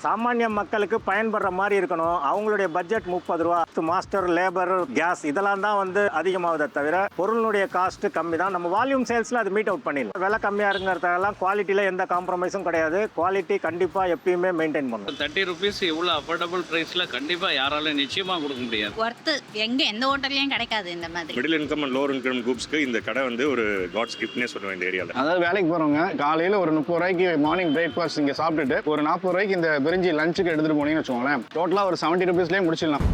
சாமானிய மக்களுக்கு பயன்படுற மாதிரி இருக்கணும். அவங்களுடைய பட்ஜெட் 30 ரூபா. மாஸ்டர், லேபர், கேஸ் இதெல்லாம் தான் வந்து அதிகமாகுதே தவிர பொருளுடைய காஸ்ட் கம்மி தான். நம்ம வால்யூம் சேல்ஸில் அது மீட் அவுட் பண்ணிடலாம். விலை கம்மியாக இருக்கிறதெல்லாம் குவாலிட்டியில் எந்த காம்ப்ரமைஸும் கிடையாது. குவாலிட்டி கண்டிப்பாக எப்பயுமே மெயின்டைன் பண்ணணும். 30 ருபீஸ் இவ்வளோ அஃபோர்டபுள் ப்ரைஸில் கண்டிப்பாக யாராலும் நிச்சயமாக கொடுக்க முடியாது. ஒர்த்து எங்கே எந்த ஹோட்டல்லையும் கிடைக்காது இந்த மாதிரி. Middle income and lower income குரூப்ஸ்க்கு இந்த கடை வந்து ஒரு காட்ஸ் கிஃப்ட்னே சொல்லுவேன் இந்த ஏரியாவில். அதாவது வேலைக்கு போகிறவங்க காலையில் ஒரு 30 ரூபாய்க்கு மார்னிங் பிரேக்ஃபாஸ்ட் இங்கே சாப்பிட்டுட்டு ஒரு 40 ரூபாய்க்கு இந்த பிரிஞ்சி லஞ்சுக்கு எடுத்துகிட்டு போனீங்கன்னு வச்சுக்கோங்களேன், டோட்டலாக ஒரு 70 ருபீஸ்லேயே முடிச்சிடலாம்.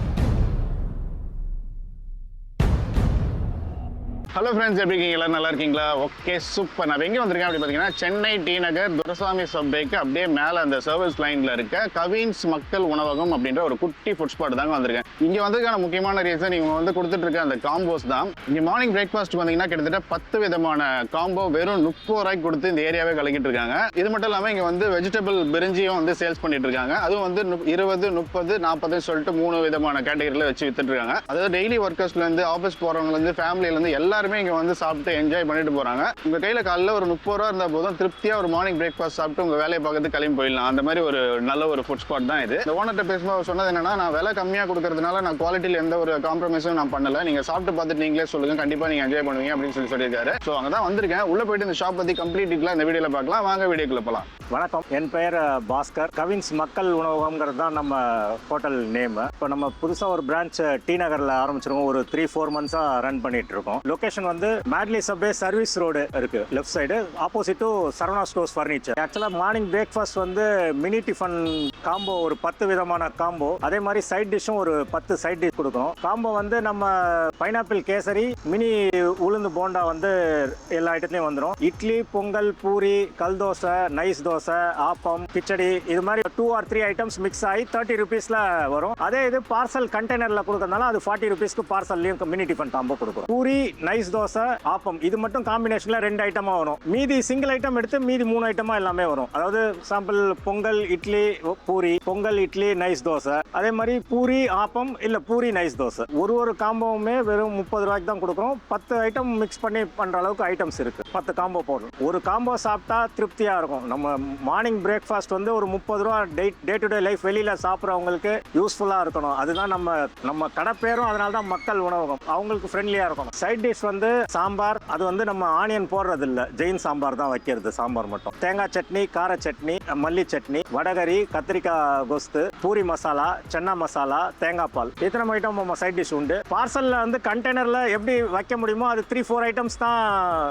ஹலோ ஃப்ரெண்ட்ஸ், எப்படி இருக்கீங்க? எல்லாரும் நல்லா இருக்கீங்களா? Okay, super. நான் எங்கே வந்திருக்கேன் அப்படி பார்த்தீங்கன்னா சென்னை டி நகர் துரசாமி சப்பேக்கு அப்படியே மேலே அந்த சர்வீஸ் லைனில் இருக்க கவின்ஸ் மக்கள் உணவகம் அப்படின்ற ஒரு குட்டி ஃபுட் ஸ்பாட் தாங்க வந்திருக்கேன். இங்கே வந்ததுக்கான முக்கியமான ரீசன் இவங்க வந்து கொடுத்துட்டு இருக்க அந்த காம்போஸ் தான். இங்கே மார்னிங் பிரேக்ஃபாஸ்ட் பார்த்தீங்கன்னா கிட்டத்தட்ட 10 விதமான காம்போ வெறும் 30 ரூபாய்க்கு கொடுத்து இந்த ஏரியாவே கலக்கிட்டு இருக்காங்க. இது மட்டும் இல்லாமல் இங்கே வந்து வெஜிடபிள் பிரிஞ்சியும் வந்து சேல்ஸ் பண்ணிட்டு இருக்காங்க. அதுவும் வந்து 20, 30, 40 சொல்லிட்டு 3 விதமான கேட்டகரியில் வச்சு வித்துட்டு இருக்காங்க. அதாவது டெய்லி ஒர்க்கர்ஸ்லேருந்து ஆஃபீஸ் போகிறவங்கலேருந்து ஃபேமிலியிலேருந்து எல்லாருமே இங்கே வந்து சாப்பிட்டு என்ஜாய் பண்ணிட்டு போகிறாங்க. உங்கள் கையில் காலையில் ஒரு 30 ரூபா இருந்தால் போதும் திருப்தியாக ஒரு மார்னிங் பிரேக்ஃபாஸ்ட் சாப்பிட்டு உங்கள் வேலையை பார்க்கறது கிளம்பி போயிடலாம். அந்த மாதிரி ஒரு நல்ல ஒரு ஃபுட் ஸ்பாட் தான் இது. இந்த ஓனர்கிட்ட பேசும்போது சொன்னது என்னன்னா, நான் விலை கம்மியாக கொடுக்கறதுனால நான் குவாலிட்டியில் எந்த ஒரு காம்ப்ரமைஸும் நான் பண்ணல, நீங்கள் சாப்பிட்டு பார்த்துட்டு நீங்களே சொல்லுங்க, கண்டிப்பாக நீங்கள் என்ஜாய் பண்ணுவீங்க அப்படின்னு சொல்லியிருக்காரு. ஸோ அங்கே தான் வந்திருக்கேன். உள்ளே போயிட்டு இந்த ஷாப் பற்றி கம்ப்ளீட் டீட்டெயிலாக இந்த வீடியோவில் பார்க்கலாம். வாங்க வீடியோக்குள்ள போகலாம். வணக்கம், என் பெயர் பாஸ்கர். கவின்ஸ் மக்கள் உணவகம்ங்கிறது தான் நம்ம ஹோட்டல் நேம். இப்போ நம்ம புதுசாக ஒரு பிரான்ச் டி நகரில் ஆரம்பிச்சிருக்கோம். ஒரு 3-4 மந்த்ஸாக ரன் பண்ணிட்டு இருக்கோம். லொகேஷன் வந்து மேட்லி சப்வே சர்வீஸ் ரோடு இருக்கு, left side opposite to Saravana stores furniture. ஆக்சுவலாக மார்னிங் பிரேக்ஃபாஸ்ட் வந்து மினி டிஃபன் காம்போ ஒரு 10 விதமான காம்போ, அதே மாதிரி சைட் டிஷ்ஷும் ஒரு 10 சைட் டிஷ் கொடுக்குறோம். காம்போ வந்து நம்ம பைனாப்பிள் கேசரி, மினி உளுந்து போண்டா வந்து எல்லா ஐட்டத்துலையும் வந்துடும். இட்லி, பொங்கல், பூரி, கல் தோசை, நைஸ் தோசை, ஆப்பம், கிச்சடி, இது மாதிரி 2 or 3 ஐட்டம்ஸ் மிக்ஸ் ஆகி 30 ருபீஸில் வரும். அதே இது பார்சல் கண்டெய்னரில் கொடுக்கறதுனால அது 40 ருபீஸ்க்கு பார்சல்லையும் மினி டிஃபன் காம்போ கொடுக்குறோம். பூரி, நைஸ் தோசை, ஆப்பம் இது மட்டும் காம்பினேஷனில் 2 ஐட்டமாக வரும். மீதி சிங்கிள் ஐட்டம் எடுத்து மீதி 3 ஐட்டமாக எல்லாமே வரும். அதாவது சாம்பிள் பொங்கல், இட்லி, பூரி, பொங்கல், இட்லி, நைஸ் தோசை, அதே மாதிரி பூரி, ஆப்பம் இல்லை பூரி, நைஸ் தோசை. ஒரு காம்போவுமே வெறும் 30 ரூபாய்க்கு தான் கொடுக்குறோம். 10 ஐட்டம் மிக்ஸ் பண்ணி பண்ணுற அளவுக்கு ஐட்டம்ஸ் இருக்குது. 10 காம்போ போடுறோம். ஒரு காம்போ சாப்பிட்டா திருப்தியாக இருக்கும். நம்ம மார்னிங் பிரேக்ஃபாஸ்ட் வந்து ஒரு 30 ரூபா டே டு டே லைஃப் வெளியில் சாப்பிட்றவங்களுக்கு யூஸ்ஃபுல்லாக இருக்கணும். அதுதான் நம்ம கடை பேரும், அதனால தான் மக்கள் உணவகம். அவங்களுக்கு ஃப்ரெண்ட்லியாக இருக்கணும். சைட் டிஷ் வந்து சாம்பார், அது வந்து நம்ம ஆனியன் போடுறது இல்லை, ஜெயின் சாம்பார் தான் வைக்கிறது. சாம்பார் மட்டும். தேங்காய் சட்னி, கார சட்னி, மல்லி சட்னி, வடகரி, கத்திரிக்காய் கொஸ்து, பூரி மசாலா, சென்னா மசாலா, தேங்காய் பால், இத்தனை ஐட்டம் நம்ம சைட் டிஷ் உண்டு. பார்சலில் வந்து கண்டெய்னரில் எப்படி வைக்க முடியுமோ அது 3-4 ஐட்டம்ஸ் தான்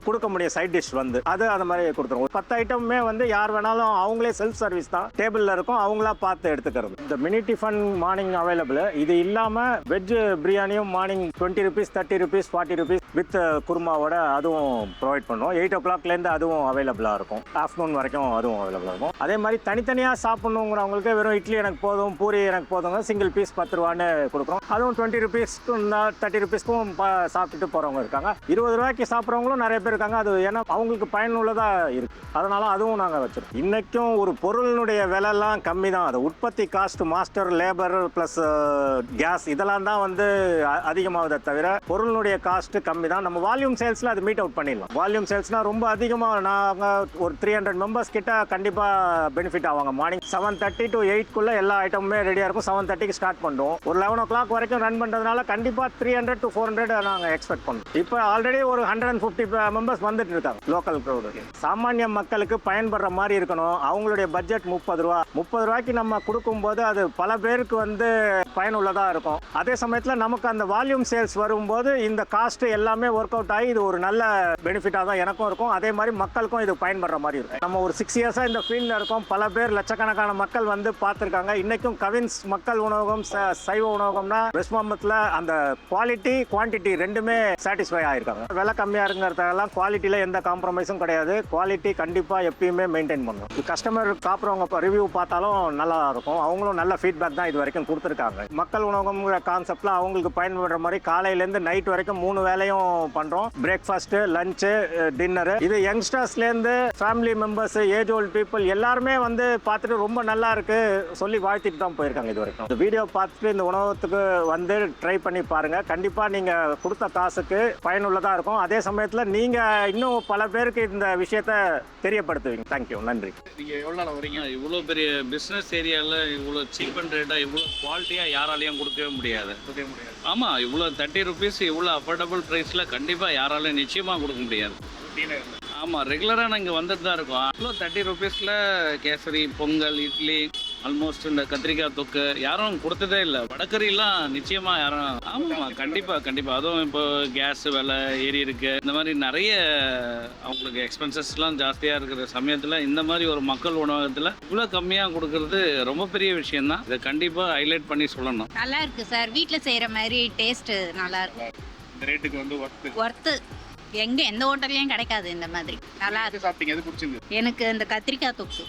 கொடுக்க முடியும். சைட் டிஷ் வந்து அது மாதிரி கொடுத்துருவோம். 10 ஐட்டமே வந்து யார் வேணாலும் அவங்களே செல்ஃப் சர்வீஸ் தான், டேபிளில் இருக்கும், அவங்களா பார்த்து எடுத்துக்கிறது. இந்த மினி டிஃபன் மார்னிங் அவைலபிள். இது இல்லாமல் வெஜ் பிரியாணியும் morning 20 rupees, 30 rupees, 40 rupees with குருமாவோட அதுவும் ப்ரொவைட் பண்ணுவோம். 8 o'clockலேருந்து அதுவும் அவைலபிளாக இருக்கும். ஆஃப்டர்நூன் வரைக்கும் அதுவும் அவைலபிளாக இருக்கும். அதே மாதிரி தனித்தனியாக சாப்பிட்ணுங்கிறவங்களுக்கு வெறும் இட்லி எனக்கு போதும், பூரி எனக்கு போதுங்க, சிங்கிள் பீஸ் 10 ரூபான்னு கொடுக்குறோம். அதுவும் 20 ருபீஸ்க்கும் 30 ருபீஸ்க்கும் சாப்பிட்டுட்டு போகிறவங்க இருக்காங்க. 20 ரூபாய்க்கு சாப்பிட்றவங்களும் நிறைய பேர் இருக்காங்க. அது ஏன்னா அவங்களுக்கு பயனுள்ளதாக இருக்குது, அதனால அதுவும் நாங்கள் வச்சுருக்கோம். இன்றைக்கும் ஒரு பொருளினுடைய விலைலாம் கம்மி தான். அது உற்பத்தி cost, master, labour plus gas இதெல்லாம் தான் வந்து அதிகமாகுதே தவிர பொருளினுடைய காஸ்ட்டு கம்மி தான். நம்ம வால்யூம் சேல்ஸில் அது மீட் அவுட் பண்ணிடலாம். வால்யூம் சேல்ஸ்னால் ரொம்ப அதிகமாக நாங்கள் ஒரு 300 மெம்பர்ஸ் கிட்ட கண்டிப்பாக பெனிஃபிட் ஆவாங்க. மார்னிங் 7:30 to 8 எல்லா ஐட்டமுமே ரெடியாக இருக்கும். 7:30க்கு ஸ்டார்ட் பண்ணுறோம். ஒரு 11 o'clock வரைக்கும் ரன் பண்ணுறதுனால கண்டிப்பாக 300 to 400 நாங்கள் எக்ஸ்பெக்ட் பண்ணுறோம். இப்போ ஆல்ரெடி ஒரு 150 மெம்பர்ஸ் வந்துட்டு இருக்காங்க லோக்கல் க்ரௌடு. சாமானிய மக்களுக்கு பயன்படுற மாதிரி இருக்கணும். அவங்களுடைய பட்ஜெட் 30 ரூபா. 30 ரூபாய்க்கு நம்ம கொடுக்கும்போது அது பல பேருக்கு வந்து பயனுள்ளதாக இருக்கும். அதே சமயத்தில் நமக்கு அந்த வால்யூம் சேல்ஸ் வரும்போது இந்த காஸ்ட் எல்லாமே ஒர்க் அவுட் ஆகி இது ஒரு நல்ல பெனிஃபிட்டாக தான் எனக்கும் இருக்கும். அதே மாதிரி மக்களுக்கும் இது பயன்படுற மாதிரி இருக்கும். நம்ம ஒரு 6 இயர்ஸாக இந்த ஃபீல்டில் இருக்கோம். பல பேர் லட்சக்கணக்கான மக்கள் வந்து பார்த்துருக்காங்க. இன்றைக்கும் கவின்ஸ் மக்கள் உணவகம், சைவ உணவகம்னா வெஸ்ட் மாம்பலத்தில் அந்த குவாலிட்டி குவான்டிட்டி ரெண்டுமே சாட்டிஸ்ஃபை ஆகிருக்காங்க. விலை கம்மியாக இருக்கிறதெல்லாம் குவாலிட்டியில் எந்த காம்ப்ரமைஸும் கிடையாது. குவாலிட்டி கண்டிப்பாக எப்பயுமே மெயின்டைன் பண்ணணும். கஸ்டமர் சாப்பிட்றவங்க ரிவ்யூ பார்த்தாலும் நல்லா இருக்கும். அவங்களும் நல்ல ஃபீட்பேக் தான் இது வரைக்கும் கொடுத்துருக்காங்க. மக்கள் உணவகம்ங்கிற கான்செப்டில் அவங்களுக்கு பயன்படுற மாதிரி காலையிலேருந்து நைட் வரைக்கும் 3 வேளையும் உணவகம் பண்ணுறோம். Breakfast, lunch, dinner. இது யங்ஸ்டர்ஸ்லேருந்து family members, age old people எல்லாருமே வந்து பார்த்துட்டு ரொம்ப நல்லா இருக்கு சொல்லி வாழ்த்திட்டு தான் போயிருக்காங்க இது வரைக்கும். இந்த வீடியோ பார்த்துட்டு இந்த உணவகத்துக்கு வந்து ட்ரை பண்ணி பாருங்கள். கண்டிப்பாக நீங்கள் கொடுத்த காசுக்கு பயனுள்ளதாக இருக்கும். அதே சமயத்தில் நீங்கள் இன்னும் பல பேருக்கு இந்த விஷயத்த தெரியப்படுத்துவீங்க. தேங்க்யூ, நன்றி. நீங்கள் எவ்வளோ நாள் வரீங்க? இவ்வளோ பெரிய பிஸ்னஸ் ஏரியாவில் இவ்வளோ சீப் அண்ட் ரேட்டாக இவ்வளோ குவாலிட்டியாக யாராலையும் கொடுக்கவே முடியாது. ஆமாம், இவ்வளோ 30 ருபீஸ் இவ்வளோ அஃபோர்டபுள் ப்ரைஸில் கண்டிப்பாக யாராலையும் நிச்சயமாக கொடுக்க முடியாது. ஆமாம், ரெகுலராக நாங்கள் வந்துட்டு தான் இருக்கோம். இவ்வளோ 30 ருபீஸில் கேசரி, பொங்கல், இட்லி, ஆல்மோஸ்ட் இந்த கத்திரிக்காய் தொக்கு யாரும் கொடுத்ததே இல்லை. வடக்கறிலாம் நிச்சயமாக யாரும். ஆமாம், கண்டிப்பாக. அதுவும் இப்போ கேஸ் விலை ஏறி இருக்கு. இந்த மாதிரி நிறைய அவங்களுக்கு எக்ஸ்பென்சஸ்லாம் ஜாஸ்தியாக இருக்கிற சமயத்தில் இந்த மாதிரி ஒரு மக்கள் உணவகத்தில் இவ்வளோ கம்மியாக கொடுக்கறது ரொம்ப பெரிய விஷயம்தான். இதை கண்டிப்பாக ஹைலைட் பண்ணி சொல்லணும். நல்லா இருக்கு சார். வீட்டில் செய்கிற மாதிரி டேஸ்ட் நல்லா இருக்கு. இந்த ரேட்டுக்கு வந்து ஒர்த்து எந்த ஹோட்டல்லையும் கிடைக்காது இந்த மாதிரி. நல்லா இருக்கு. சாப்பிட்டீங்க, எது பிடிச்சிருந்து? எனக்கு இந்த கத்திரிக்காய் தொக்கு,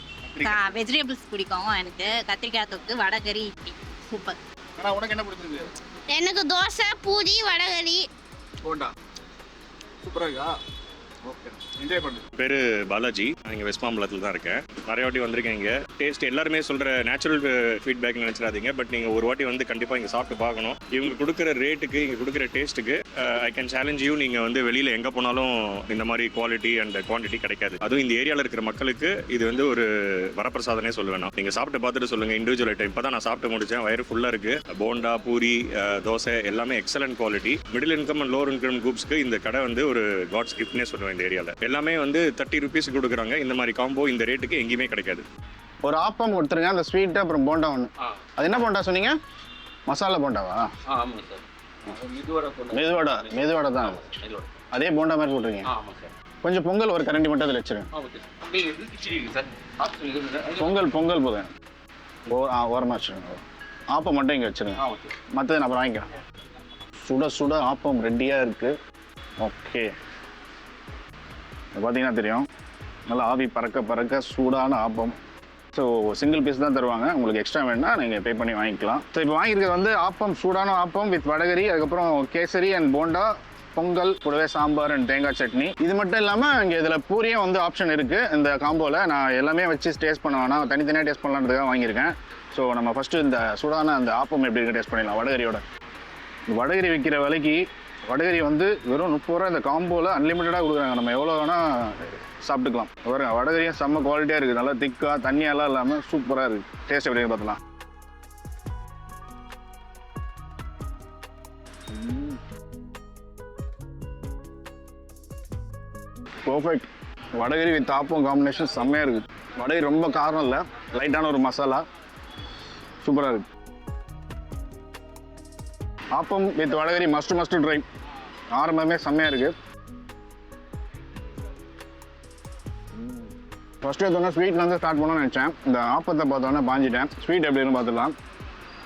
வெஜிடபிள்ஸ் பிடிக்கும். எனக்கு கத்திரிக்காய் தொக்கு, வடகறி, இட்லி சூப்பர். ஆனால் உனக்கு என்ன பிடிச்சிருந்து? எனக்கு தோசை, பூரி, வடகறி, போண்டா சூப்பராக இருக்கா? ஓகே, என்ஜாய் பண்ணு. பேர் பாலாஜி. நான் இங்கே வெஸ்ட் மாம்பலத்தில் தான் இருக்கேன். நிறைய வாட்டி வந்திருக்கேன். இங்கே டேஸ்ட் எல்லாருமே சொல்கிற நேச்சுரல் ஃபீட்பேக் நினச்சிடாதீங்க. பட் நீங்கள் ஒரு வாட்டி வந்து கண்டிப்பாக இங்கே சாப்பிட்டு பார்க்கணும். இவங்க கொடுக்குற ரேட்டுக்கு, இங்கே கொடுக்குற டேஸ்ட்டுக்கு ஐ கேன் சேலஞ்ச் யூ. நீங்கள் வந்து வெளியில் எங்கே போனாலும் இந்த மாதிரி குவாலிட்டி அண்ட் குவான்டிட்டி கிடைக்காது. அதுவும் இந்த ஏரியாவில் இருக்கிற மக்களுக்கு இது வந்து ஒரு வரப்பிரசாதனே சொல்லுவேன். நீங்கள் சாப்பிட்டு பார்த்துட்டு சொல்லுங்கள் இண்டிவிஜுவல் ஐட்டம். இப்போ தான் நான் சாப்பிட்டு முடித்தேன், வயிறு ஃபுல்லாக இருக்குது. போண்டா, பூரி, தோசை எல்லாமே excellent quality. Middle income and lower income குரூப்ஸ்க்கு இந்த கடை வந்து ஒரு காட்ஸ் கிஃப்ட்னே சொல்லுவேன். இந்த ஏரியாவில் எல்லாமே வந்து 30 ருபீஸ் கொடுக்குறாங்க. இந்த மாதிரி காம்போ இந்த ரேட்டுக்கு எங்கேயுமே கிடைக்காது. ஒரு ஆப்பம் கொடுத்துருங்க, அந்த ஸ்வீட்டு, அப்புறம் போண்டா ஒன்று. அது என்ன போண்டா சொன்னீங்க? மசாலா போண்டாவா? ஆமாம் சார், மெதுவடை தான். அதே போண்டா மாதிரி போட்டுருங்க. ஆமாம் சார். கொஞ்சம் பொங்கல் ஒரு கரண்டி மட்டும் அதில் வச்சுருங்க. பொங்கல் போதும். ஓரமாக வச்சுருங்க. ஆப்பம் மட்டும் இங்கே வச்சுருங்க. மற்றது நான் அப்புறம் வாங்கிக்கிறேன். சுட சுட ஆப்பம் ரெடியாக இருக்குது. ஓகே, பார்த்தீங்கன்னா தெரியும், நல்லா ஆவி பறக்க சூடான ஆப்பம். ஸோ சிங்கிள் பீஸ் தான் தருவாங்க. உங்களுக்கு எக்ஸ்ட்ரா வேணுன்னா நீங்கள் பே பண்ணி வாங்கிக்கலாம். ஸோ இப்போ வாங்கியிருக்கிறது வந்து ஆப்பம், சூடான ஆப்பம் வித் வடகரி, அதுக்கப்புறம் கேசரி அண்ட் போண்டா, பொங்கல், கூடவே சாம்பார் அண்ட் தேங்காய் சட்னி. இது மட்டும் இல்லாமல் இங்கே இதில் பூரியும் வந்து ஆப்ஷன் இருக்குது இந்த காம்போவில். நான் எல்லாமே வச்சு டேஸ்ட் பண்ண வேணாம், தனித்தனியாக டேஸ்ட் பண்ணலான்றதுக்காக வாங்கியிருக்கேன். ஸோ நம்ம ஃபஸ்ட்டு இந்த சூடான அந்த ஆப்பம் எப்படி இருக்கு டேஸ்ட் பண்ணிடலாம். வடகரியோட வடகரி விற்கிற விலைக்கு வடகரி வந்து வெறும் 30 ரூபா இந்த காம்போவில் அன்லிமிட்டடாக கொடுக்குறாங்க. நம்ம எவ்வளோ வேணால் சாப்பிட்டுக்கலாம். பாருங்க, வடகரியும் செம்ம குவாலிட்டியாக இருக்குது. நல்லா திக்காக, தண்ணியெல்லாம் இல்லாமல் சூப்பராக இருக்குது. டேஸ்ட் எப்படி பார்த்துலாம். Perfect. Vada curry with appam combination செம்மையாக இருக்குது. வடகரி ரொம்ப காரம் இல்லை, லைட்டான ஒரு மசாலா, சூப்பராக இருக்குது. Appam with vada curry must try. ஆரம்பமே செம்மையாக இருக்குது. ஃபஸ்ட்டு எடுத்தோன்னா ஸ்வீட்லேருந்து ஸ்டார்ட் பண்ணணும்னு நினச்சேன். இந்த ஆப்பத்தை பார்த்தோன்னே பாஞ்சிட்டேன். ஸ்வீட் எப்படின்னு பார்த்துக்கலாம்.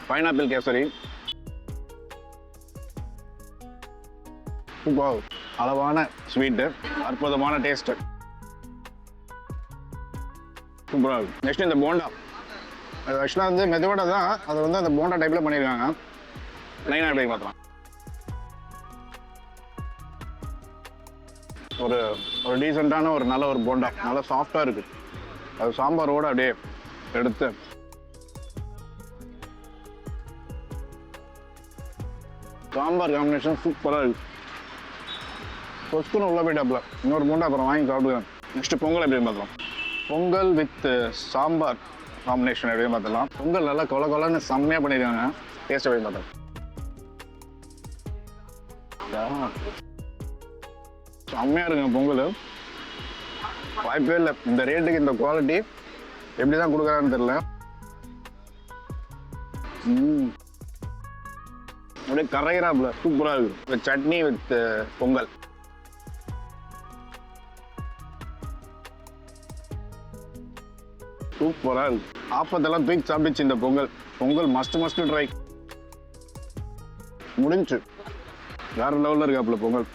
பைனாப்பிள் கேசரி, சூப்பர், அளவான ஸ்வீட்டு, அற்புதமான டேஸ்ட்டு, சூப்பராக இருக்குது. நெக்ஸ்ட் இந்த போண்டா, அது ஆக்சுவலாக வந்து மெதுவடை தான், அதை வந்து அந்த போண்டா டைப்பில் பண்ணியிருக்காங்க. லைனாக எப்படி பார்க்கலாம். ஒரு டீசெண்டான ஒரு நல்ல ஒரு போண்டா, நல்லா சாஃப்டாக இருக்குது. அது சாம்பாரோடு அப்படியே எடுத்து சாம்பார் காம்பினேஷன் சூப்பராக இருக்குது. பொஸ்குன்னு உள்ள போயிட்டாப்புல. இன்னொரு போண்டா அப்புறம் வாங்கி சாப்பிடுவேன். நெக்ஸ்ட்டு பொங்கல் எப்படின்னு பார்க்கலாம். பொங்கல் வித் சாம்பார் காம்பினேஷன் எப்படின்னு பார்த்துக்கலாம். பொங்கல் நல்லா கொலன்னு செம்மையாக பண்ணியிருக்காங்க. டேஸ்ட் எப்படி பார்த்தோம். செம்மையாக இருக்குங்க பொங்கல், வாய்ப்பே இல்லை. இந்த ரேட்டுக்கு இந்த குவாலிட்டி எப்படி தான் கொடுக்குறான்னு தெரியல. அப்படியே கரையிறாப்புல சூப்பராக இருக்குது. சட்னி வித் பொங்கல் சூப்பராக இருக்குது. ஆப்பத்தெல்லாம் தூக்கி சாப்பிடுச்சு இந்த பொங்கல் மஸ்ட் ட்ரை. முடிஞ்சு வேறு லெவலில் இருக்காப்புல பொங்கல்.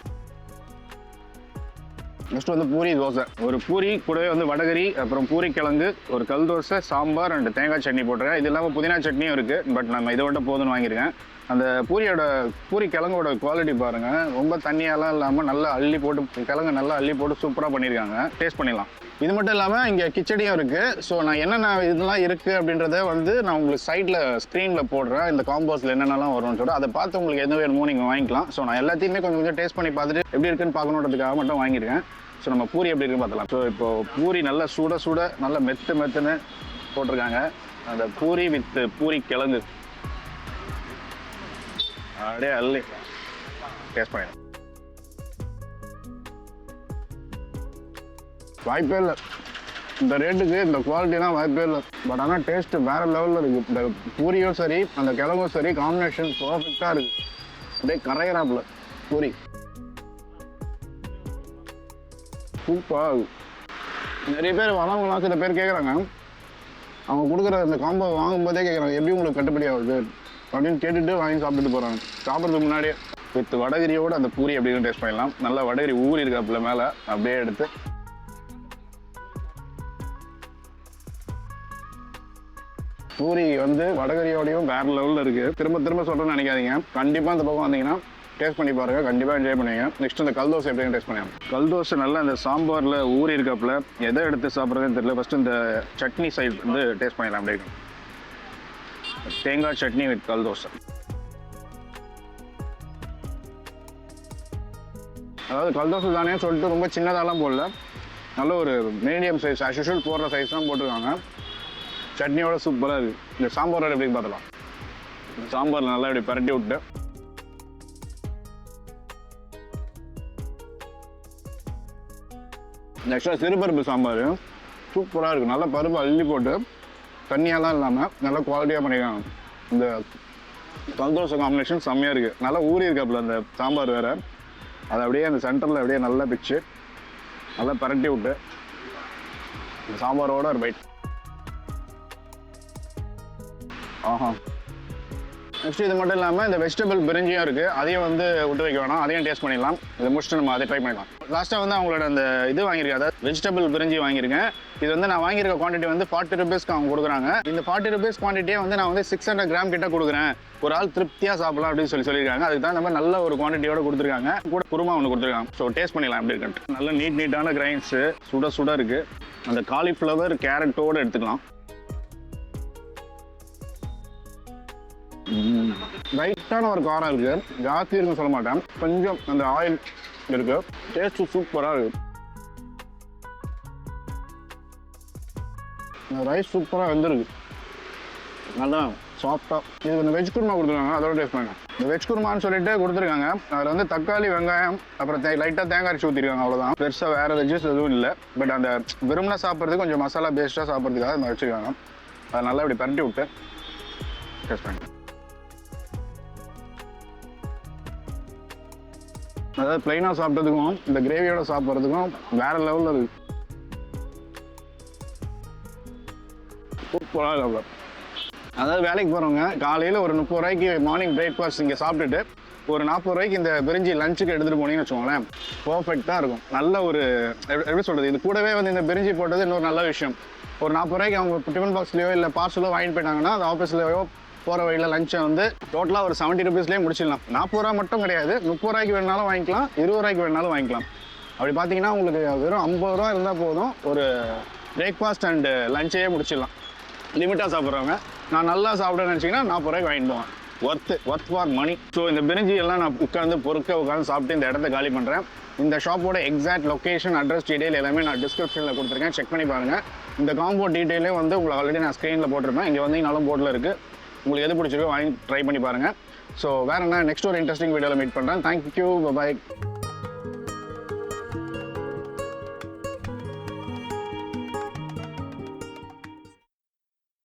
நெக்ஸ்ட் வந்து பூரி தோசை. ஒரு பூரி கூடவே வந்து வடகரி, அப்புறம் பூரி கிழங்கு, ஒரு கல் தோசை, சாம்பார் அண்ட் தேங்காய் சட்னி போட்டுருக்கேன். இது இல்லாமல் புதினா சட்னியும் இருக்குது. பட் நம்ம இதை விட போதுன்னு வாங்கியிருக்கேன். அந்த பூரி கிழங்கோட குவாலிட்டி பாருங்கள், ரொம்ப தண்ணியாலாம் இல்லாமல் நல்லா அள்ளி போட்டு கிழங்கு நல்லா அள்ளி போட்டு சூப்பராக பண்ணியிருக்காங்க. டேஸ்ட் பண்ணிடலாம். இது மட்டும் இல்லாமல் இங்கே கிச்சடியும் இருக்குது. ஸோ நான் என்னென்ன இதெல்லாம் இருக்குது அப்படின்றத வந்து நான் உங்களுக்கு சைடில் ஸ்க்ரீனில் போடுறேன். இந்த காம்போஸில் என்னென்னலாம் வரும்னு சொல்லிட்டு அதை பார்த்து உங்களுக்கு எது வேணுமோ நீங்கள் வாங்கிக்கலாம். ஸோ நான் எல்லாத்தையுமே கொஞ்சம் கொஞ்சம் டேஸ்ட் பண்ணி பார்த்துட்டு எப்படி இருக்குன்னு பார்க்கணுன்றதுக்காக மட்டும் வாங்கியிருக்கேன். ஸோ நம்ம பூரி எப்படி இருக்குன்னு பார்த்தலாம். ஸோ இப்போது பூரி நல்லா சுட நல்லா மெத்துன்னு போட்டிருக்காங்க. அந்த பூரி வித் பூரி கிழங்கு அப்படியே அள்ளி டேஸ்ட் பண்ணிடலாம். வாய்ப்பே இல்லை, இந்த ரேட்டுக்கு இந்த குவாலிட்டிலாம் வாய்ப்பே இல்லை. பட் ஆனால் டேஸ்ட்டு வேறு லெவலில் இருக்குது. இந்த பூரியும் சரி அந்த கிழங்கும் சரி காம்பினேஷன் பர்ஃபெக்டாக இருக்குது. அப்படியே கரையிறாப்புல பூரி சூப்பராக. நிறைய பேர் வரவங்களாம் சில பேர் கேட்குறாங்க, அவங்க கொடுக்குற அந்த காம்போ வாங்கும்போதே கேட்குறாங்க எப்படி உங்களுக்கு கட்டுப்படி ஆகுது அப்படின்னு கேட்டுட்டு வாங்கி சாப்பிட்டுட்டு போகிறாங்க. சாப்பிட்றதுக்கு முன்னாடியே வித் வடகரியோடு அந்த பூரி அப்படின்னு டேஸ்ட் பண்ணிடலாம். நல்லா வடகரி ஊறி இருக்காப்புல மேலே அப்படியே எடுத்து பூரி வந்து வடகரியோடையும் வேறு லெவலில் இருக்குது. திரும்ப சொல்கிறேன்னு நினைக்காதீங்க. கண்டிப்பாக இந்த பக்கம் வந்தீங்கன்னா டேஸ்ட் பண்ணி பாருங்கள், கண்டிப்பாக என்ஜாய் பண்ணுவீங்க. நெக்ஸ்ட் இந்த கல் தோசை எப்படின்னு டேஸ்ட் பண்ணுவேன். கல் தோசை நல்லா இந்த சாம்பாரில் ஊறி இருக்காப்புல எதை எடுத்து சாப்பிட்றதுன்னு தெரியல. ஃபஸ்ட்டு இந்த சட்னி சைடு வந்து டேஸ்ட் பண்ணிடலாம். அப்படியே தேங்காய் சட்னி வித் கல் தோசை. அதாவது கல் தோசை தானே சொல்லிட்டு ரொம்ப சின்னதாலாம் போடல, நல்ல ஒரு மீடியம் சைஸ் ஆஸ் யூஷுவல் போடுற சைஸ் தான் போட்டிருக்காங்க. சட்னியோட சூப்பராக இருக்குது. இந்த சாம்பாரோட எப்படின்னு பார்த்தலாம். சாம்பார் நல்லா இப்படி பரட்டி விட்டு ஆக்சுவலாக சிறுபருப்பு சாம்பார் சூப்பராக இருக்குது. நல்லா பருப்பு அள்ளி போட்டு தண்ணியெல்லாம் இல்லாமல் நல்லா குவாலிட்டியாக பண்ணியிருக்காங்க. இந்த கல் தோசை காம்பினேஷன் செம்மையாக இருக்குது. நல்லா ஊறி இருக்காப்புல அந்த சாம்பார் வேறு. அதை அப்படியே அந்த சென்டரில் அப்படியே நல்லா பிச்சு நல்லா பரட்டி விட்டு இந்த சாம்பாரோட ஒரு பைட். ஆஹா. நெக்ஸ்ட் இது மட்டும் இல்லாமல் இந்த வெஜிடபிள் பிரிஞ்சியும் இருக்குது. அதையும் வந்து விட்டு வைக்க வேணாம், அதையும் டேஸ்ட் பண்ணிடலாம். இதை முடிச்சுட்டு நம்ம அதை ட்ரை பண்ணிடலாம். லாஸ்ட்டாக வந்து அவங்களோட அந்த இது வாங்கியிருக்கேன், அதாவது வெஜிடபிள் பிரிஞ்சி வாங்கியிருக்கேன். இது வந்து நான் வாங்கியிருக்க குவான்டிட்டி வந்து 40 ரூபீஸ்க்கு அவங்க கொடுக்குறாங்க. இந்த 40 ரூபீஸ் குவான்டிட்டியே வந்து நான் வந்து 600 கிராம் கிட்ட கொடுக்குறேன், ஒரு ஆள் திருப்தியாக சாப்பிடலாம் அப்படின்னு சொல்லியிருக்காங்க. அதுக்கு தான் நம்ம நல்ல ஒரு குவான்டிட்டியோட கொடுத்துருக்காங்க. கூட குருமா ஒன்று கொடுத்துருக்காங்க. ஸோ டேஸ்ட் பண்ணிடலாம் எப்படி இருக்குன்ட்டு. நல்ல நீட்டான கிரைன்ஸு சுட இருக்குது. அந்த காலிஃப்ளவர் கேரட்டோடு எடுத்துக்கலாம். லைட்டான ஒரு காரம் இருக்குது, ஜாஸ்தி இருக்குன்னு சொல்ல மாட்டேன். கொஞ்சம் அந்த ஆயில் இருக்குது. டேஸ்ட்டு சூப்பராக இருக்குது. இந்த ரைஸ் சூப்பராக வெந்திருக்கு, நல்லா சாஃப்டாக. இது கொஞ்சம் வெஜ் குருமா கொடுத்துருக்காங்க, அதோட டேஸ்ட் பண்ணுங்க. இந்த வெஜ் குருமான்னு சொல்லிட்டு கொடுத்துருக்காங்க. அதில் வந்து தக்காளி வெங்காயம் அப்புறம் லைட்டாக தேங்காய் அரைச்சி ஊற்றிருக்காங்க, அவ்வளோதான். பெருசாக வேறு வெஜ்ஜஸ் எதுவும் இல்லை. பட் அந்த விரும்பினா சாப்பிட்றதுக்கு கொஞ்சம் மசாலா பேஸ்டாக சாப்பிட்றதுக்காக அதை வச்சுருக்காங்க. அதை நல்லா இப்படி பரட்டி விட்டு டேஸ்ட் பண்ணுங்க. அதாவது ப்ளைனாக சாப்பிட்றதுக்கும் இந்த கிரேவியோட சாப்பிட்றதுக்கும் வேறு லெவலில் இருக்குது. சூப்பராக சாப்பிட. அதாவது வேலைக்கு போகிறவங்க காலையில் ஒரு 30 ரூபாய்க்கு மார்னிங் பிரேக்ஃபாஸ்ட் இங்கே சாப்பிட்டுட்டு ஒரு 40 ரூபாய்க்கு இந்த பிரிஞ்சி லஞ்சுக்கு எடுத்துகிட்டு போனீங்கன்னு வச்சுக்கோங்களேன், பர்ஃபெக்டாக இருக்கும். நல்ல ஒரு எப்படி சொல்கிறது, இது கூடவே வந்து இந்த பிரிஞ்சி போட்டது இன்னொரு நல்ல விஷயம். ஒரு 40 ரூபாய்க்கு அவங்க டிஃபன் பாக்ஸ்லையோ இல்லை பார்சலோ வாங்கிட்டு போயிட்டாங்கன்னா அது ஆஃபீஸ்லையோ போகிற வழியில் லஞ்சை வந்து டோட்டலாக ஒரு 70 ரூபீஸ்லேயே முடிச்சிடலாம். 40 ரூபா மட்டும் கிடையாது, 30 ரூபாய்க்கு வேணாலும் வாங்கிக்கலாம், 20 ரூபாய்க்கு வேணாலும் வாங்கிக்கலாம். அப்படி பார்த்தீங்கன்னா உங்களுக்கு வெறும் 50 ரூபா இருந்தால் போதும், ஒரு பிரேக்ஃபாஸ்ட் அண்டு லஞ்சையே முடிச்சிடலாம். லிமிட்டாக சாப்பிட்றவங்க, நான் நல்லா சாப்பிட்றேன்னு நினச்சிங்கன்னா 40 ரூபாய்க்கு வாங்கிட்டு போவேன். Worth for money. ஸோ இந்த பிரிஞ்சி எல்லாம் நான் உட்காந்து சாப்பிட்டு இந்த இடத்த காலி பண்ணுறேன். இந்த ஷாப்போட எக்ஸாக்ட் லொக்கேஷன், அட்ரஸ், டீடைல் எல்லாமே நான் டிஸ்கிரிப்ஷனில் கொடுத்துருக்கேன், செக் பண்ணி பாருங்கள். இந்த காம்போ டீட்டெயிலே வந்து உங்களுக்கு ஆல்ரெடி நான் ஸ்க்ரீனில் போட்டிருப்பேன். இங்கே வந்தீங்கனாலும் போர்டில் இருக்குது. உங்களுக்கு எது பிடிச்சிருக்கோ வாங்கி ட்ரை பண்ணி பாருங்கள். ஸோ வேறு என்ன, நெக்ஸ்ட் ஒரு இன்ட்ரெஸ்டிங் வீடியோவில் மீட் பண்ணுறேன். தேங்க்யூ, பாய்.